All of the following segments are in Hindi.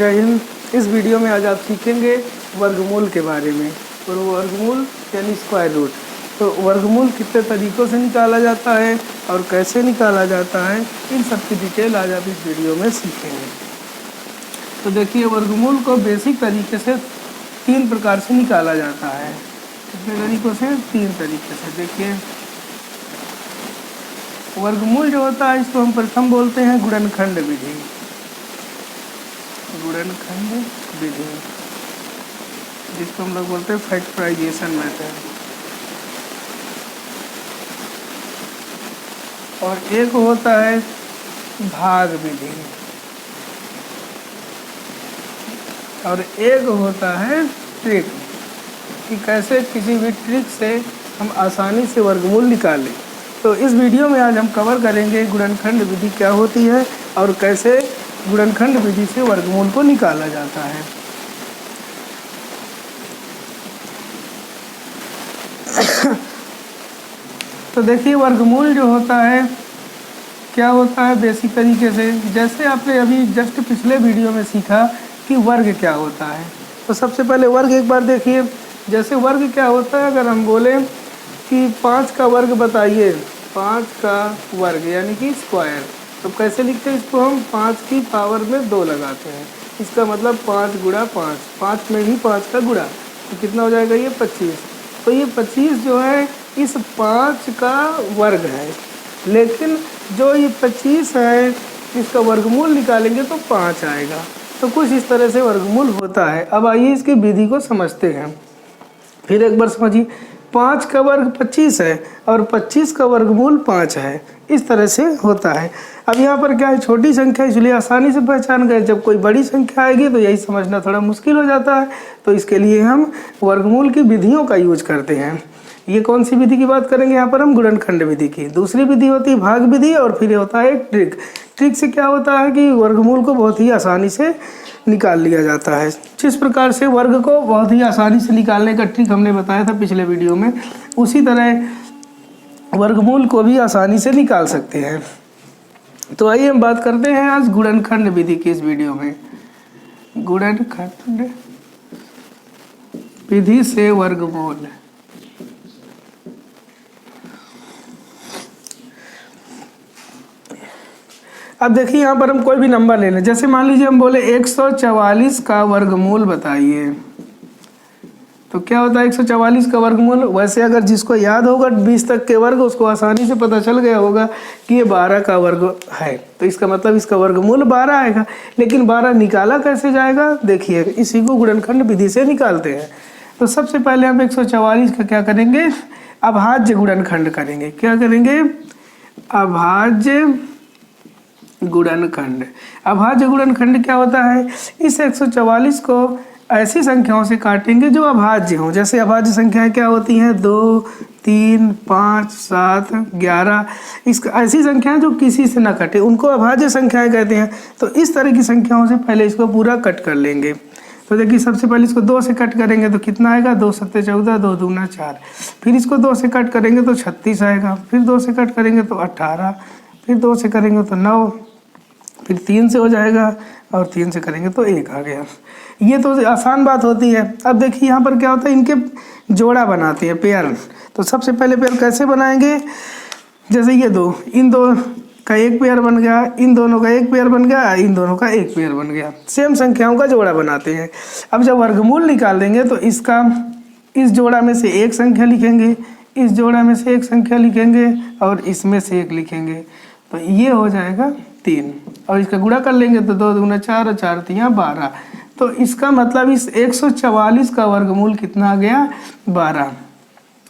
जय हिंद। इस वीडियो में आज आप सीखेंगे वर्गमूल के बारे में। और वर्गमूल यानी स्क्वायर रूट। तो वर्गमूल कितने तरीक़ों से निकाला जाता है और कैसे निकाला जाता है, इन सब की डिटेल आज आप इस वीडियो में सीखेंगे। तो देखिए, वर्गमूल को बेसिक तरीके से 3 प्रकार से निकाला जाता है। कितने तरीक़ों से? 3 तरीके से। देखिए, वर्गमूल जो होता है इसको हम प्रथम बोलते हैं गुणनखंड विधि। गुणनखंड विधि, जिसको हम लोग बोलते हैं फैक्टराइजेशन मेथड। और एक होता है भाग विधि, और एक होता है ट्रिक, कि कैसे किसी भी ट्रिक से हम आसानी से वर्गमूल निकालें। तो इस वीडियो में आज हम कवर करेंगे गुणनखंड विधि क्या होती है और कैसे गुणनखंड विधि से वर्गमूल को निकाला जाता है। तो देखिए, वर्गमूल जो होता है क्या होता है बेसिक तरीके से, जैसे आपने अभी जस्ट पिछले वीडियो में सीखा कि वर्ग क्या होता है। तो सबसे पहले वर्ग एक बार देखिए। जैसे वर्ग क्या होता है, अगर हम बोलें कि 5 का वर्ग बताइए, 5 का वर्ग यानी कि स्क्वायर, तो कैसे लिखते हैं इसको? हम 5 की पावर में 2 लगाते हैं। इसका मतलब 5 गुणा 5, 5 में ही 5 का गुणा, तो कितना हो जाएगा? ये 25। तो ये 25 जो है इस 5 का वर्ग है, लेकिन जो ये 25 है इसका वर्गमूल निकालेंगे तो 5 आएगा। तो कुछ इस तरह से वर्गमूल होता है। अब आइए इसकी विधि को समझते हैं। फिर एक बार समझिए, 5 का वर्ग 25 है और 25 का वर्गमूल 5 है। इस तरह से होता है। अब यहाँ पर क्या है, छोटी संख्या इसलिए आसानी से पहचान गए। जब कोई बड़ी संख्या आएगी तो यही समझना थोड़ा मुश्किल हो जाता है। तो इसके लिए हम वर्गमूल की विधियों का यूज करते हैं। ये कौन सी विधि की बात करेंगे? यहाँ पर हम गुणनखंड विधि की। दूसरी विधि होती है भाग विधि, और फिर होता है एक ट्रिक। ट्रिक से क्या होता है कि वर्गमूल को बहुत ही आसानी से निकाल लिया जाता है। जिस प्रकार से वर्ग को बहुत ही आसानी से निकालने का ट्रिक हमने बताया था पिछले वीडियो में, उसी तरह वर्गमूल को भी आसानी से निकाल सकते हैं। तो आइए हम बात करते हैं आज गुणनखंड विधि की इस वीडियो में। गुणनखंड विधि से वर्गमूल। अब देखिए, यहाँ पर हम कोई भी नंबर ले लें। जैसे मान लीजिए हम बोले 144 का वर्गमूल बताइए, तो क्या होता है 144 का वर्गमूल? वैसे अगर जिसको याद होगा 20 तक के वर्ग, उसको आसानी से पता चल गया होगा कि ये 12 का वर्ग है, तो इसका मतलब इसका वर्गमूल 12 आएगा। लेकिन 12 निकाला कैसे जाएगा? देखिए, इसी को गुणनखंड विधि से निकालते हैं। तो सबसे पहले हम 144 का क्या करेंगे? अभाज्य गुणनखंड करेंगे। क्या करेंगे? अभाज्य गुणनखंड। अभाज्य गुणनखंड क्या होता है? इस 144 को ऐसी संख्याओं से काटेंगे जो अभाज्य हों। जैसे अभाज्य संख्याएं क्या होती हैं? 2, 3, 5, 7, 11। ऐसी संख्याएं जो किसी से ना कटे, उनको अभाज्य संख्याएं कहते हैं। तो इस तरह की संख्याओं से पहले इसको पूरा कट कर लेंगे। तो देखिए, सबसे पहले इसको 2 से कट करेंगे तो कितना आएगा? 2 सत्ते 14, 2 दूना 4। फिर इसको 2 से कट करेंगे तो 36 आएगा। फिर 2 से कट करेंगे तो 18। फिर 2 से करेंगे तो 9। फिर 3 से हो जाएगा, और 3 से करेंगे तो 1 आ गया। ये तो आसान बात होती है। अब देखिए, यहाँ पर क्या होता है, इनके जोड़ा बनाते हैं, पेयर। तो सबसे पहले पेयर कैसे बनाएंगे? जैसे ये 2, इन 2 का एक पेयर बन गया, इन दोनों का एक पेयर बन गया, इन दोनों का एक पेयर बन गया। सेम संख्याओं का जोड़ा बनाते हैं। अब जब वर्गमूल निकाल देंगे तो इसका इस जोड़ा में से एक संख्या लिखेंगे, इस जोड़ा में से एक संख्या लिखेंगे, और इसमें से एक लिखेंगे। तो ये हो जाएगा 3, और इसका गुणा कर लेंगे तो 2 दूना 4 और 4 तिया 12। तो इसका मतलब इस 144 का वर्गमूल कितना आ गया? 12।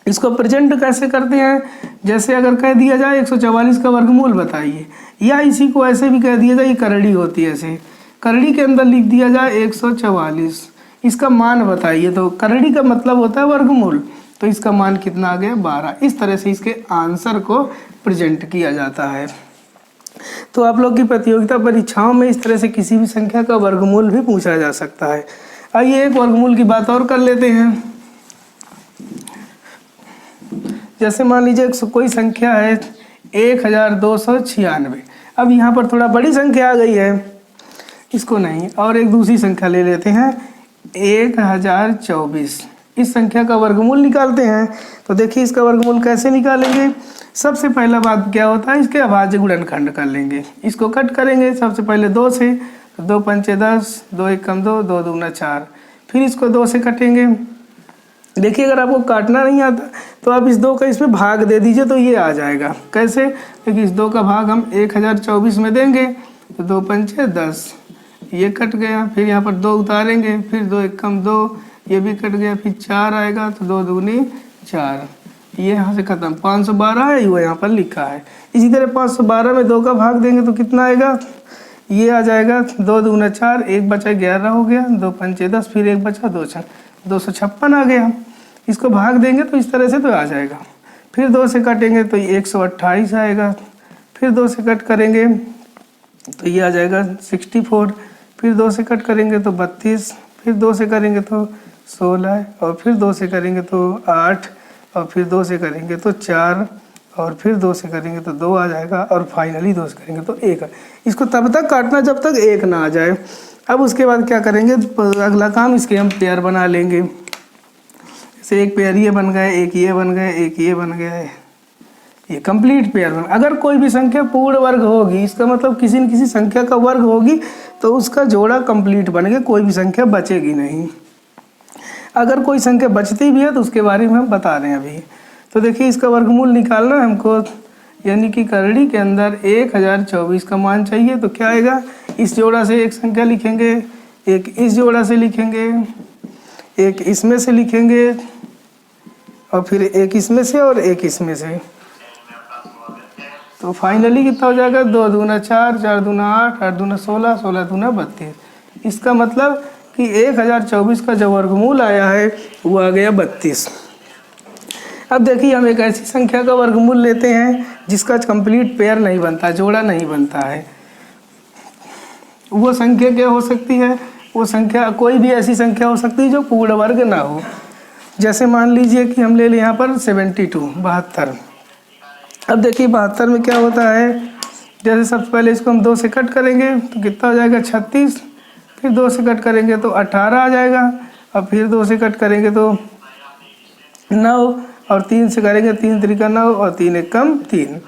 इसको प्रेजेंट कैसे करते हैं? जैसे अगर कह दिया जाए 144 का वर्गमूल बताइए, या इसी को ऐसे भी कह दिया जाए, ये करड़ी होती है, ऐसे करड़ी के अंदर लिख दिया जाए 144, इसका मान बताइए। तो करड़ी का मतलब होता है वर्गमूल, तो इसका मान कितना आ गया? 12। इस तरह से इसके आंसर को प्रेजेंट किया जाता है। तो आप लोग की प्रतियोगिता परीक्षाओं में इस तरह से किसी भी संख्या का वर्गमूल भी पूछा जा सकता है। आइए एक वर्गमूल की बात और कर लेते हैं। जैसे मान लीजिए कोई संख्या है 1296। अब यहाँ पर थोड़ा बड़ी संख्या आ गई है, इसको नहीं। और एक दूसरी संख्या ले लेते हैं 1024। इस संख्या का वर्गमूल निकालते हैं। तो देखिए इसका वर्गमूल कैसे निकालेंगे। सबसे पहला बात क्या होता है, इसके अभाज्य गुणनखंड कर लेंगे। इसको कट करेंगे सबसे पहले 2 से, तो 2 पंचे 10, 2 एकम 2, 2 दूना 4। फिर इसको 2 से कटेंगे। देखिए अगर आपको काटना नहीं आता तो आप इस 2 का इसमें भाग दे दीजिए तो ये आ जाएगा। कैसे, क्योंकि इस 2 का भाग हम 1024 में देंगे, तो 2 पंचे 10, ये कट गया। फिर यहाँ पर 2 उतारेंगे, फिर 2 एकम 2, ये भी कट गया। फिर 4 आएगा, तो 2 दूनी 4, ये यहाँ से खत्म। 512 है, वो यहाँ पर लिखा है। इसी तरह 512 में 2 का भाग देंगे तो कितना आएगा, ये आ जाएगा 2 दूना 4, 1 बचा 11 हो गया, 2 पंचे 10, फिर 1 बचा 2 छः 256 आ गया। इसको भाग देंगे तो इस तरह से तो आ जाएगा। फिर 2 से काटेंगे तो 128 आएगा। फिर 2 से कट करेंगे तो ये आ जाएगा 64। फिर 2 से कट करेंगे तो 32। फिर 2 से करेंगे तो 16, और फिर 2 से करेंगे तो 8, और फिर 2 से करेंगे तो 4, और फिर 2 से करेंगे तो 2 आ जाएगा, और फाइनली 2 से करेंगे तो 1। इसको तब तक काटना जब तक 1 ना आ जाए। अब उसके बाद क्या करेंगे, अगला काम इसके हम पेयर बना लेंगे। जैसे एक पेयर ये बन गए, एक ये बन गए, एक ये बन गए, ये कंप्लीट पेयर बन। अगर कोई भी संख्या पूर्ण वर्ग होगी, इसका मतलब किसी न किसी संख्या का वर्ग होगी, तो उसका जोड़ा कंप्लीट बन गया, कोई भी संख्या बचेगी नहीं। अगर कोई संख्या बचती भी है तो उसके बारे में हम बता रहे हैं अभी। तो देखिए इसका वर्गमूल निकालना है हमको, यानी कि करड़ी के अंदर 1024 का मान चाहिए। तो क्या आएगा, इस जोड़ा से एक संख्या लिखेंगे, एक इस जोड़ा से लिखेंगे, एक इसमें से लिखेंगे, और फिर एक इसमें से और एक इसमें से। तो फाइनली कितना हो जाएगा, 2 दूना 4, 4 दूना 8, 8 दूना 16, 16 दूना 32। इसका मतलब कि 1024 का जो वर्गमूल आया है वो आ गया 32। अब देखिए हम एक ऐसी संख्या का वर्गमूल लेते हैं जिसका कंप्लीट पेयर नहीं बनता, जोड़ा नहीं बनता है। वो संख्या क्या हो सकती है, वो संख्या कोई भी ऐसी संख्या हो सकती है जो पूर्ण वर्ग ना हो। जैसे मान लीजिए कि हम ले लें यहाँ पर 72। अब देखिए 72 में क्या होता है, जैसे सबसे पहले इसको हम 2 से कट करेंगे तो कितना हो जाएगा 36। फिर 2 से कट करेंगे तो 18 आ जाएगा, और फिर 2 से कट करेंगे तो 9, और 3 से करेंगे 3 त्रिका 9, और 3 एकम 3।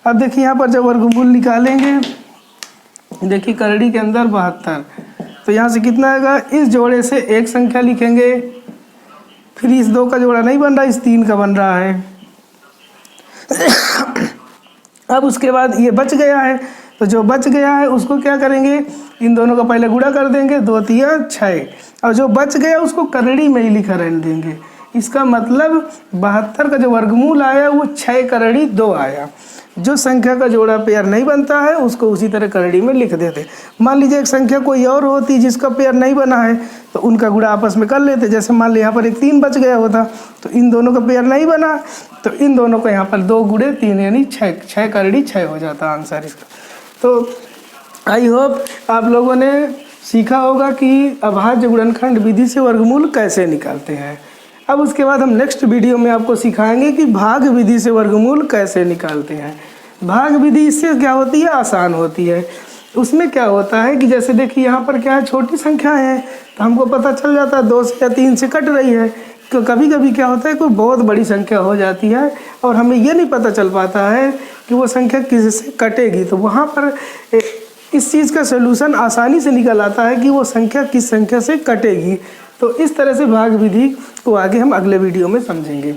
अब देखिए यहाँ पर जब वर्गमूल निकालेंगे, देखिए करड़ी के अंदर 72, तो यहाँ से कितना आएगा, इस जोड़े से एक संख्या लिखेंगे, फिर इस 2 का जोड़ा नहीं बन रहा, इस 3 का बन रहा है। अब उसके बाद ये बच गया है, तो जो बच गया है उसको क्या करेंगे, इन दोनों का पहले गुणा कर देंगे, 2 तिया 6, और जो बच गया उसको करड़ी में ही लिखा रहने देंगे। इसका मतलब 72 का जो वर्गमूल आया वो 6 करड़ी 2 आया। जो संख्या का जोड़ा पेयर नहीं बनता है उसको उसी तरह करड़ी में लिख देते। मान लीजिए एक संख्या कोई और होती जिसका पेयर नहीं बना है तो उनका गुणा आपस में कर लेते। जैसे मान लीजिए यहाँ पर एक 3 बच गया होता, तो इन दोनों का पेयर नहीं बना, तो इन दोनों को यहाँ पर 2 गुणे 3 यानी 6 करड़ी 6 हो जाता आंसर इसका। तो आई होप आप लोगों ने सीखा होगा कि अभाज्य गुणनखंड विधि से वर्गमूल कैसे निकालते हैं। अब उसके बाद हम नेक्स्ट वीडियो में आपको सिखाएंगे कि भाग विधि से वर्गमूल कैसे निकालते हैं। भाग विधि इससे क्या होती है, आसान होती है। उसमें क्या होता है कि जैसे देखिए यहाँ पर क्या है, छोटी संख्या है तो हमको पता चल जाता है 2 से या 3 से कट रही है। तो कभी कभी क्या होता है कोई बहुत बड़ी संख्या हो जाती है और हमें ये नहीं पता चल पाता है कि वो संख्या किससे कटेगी। तो वहाँ पर इस चीज़ का सलूशन आसानी से निकल आता है कि वो संख्या किस संख्या से कटेगी। तो इस तरह से भाग विधि को आगे हम अगले वीडियो में समझेंगे।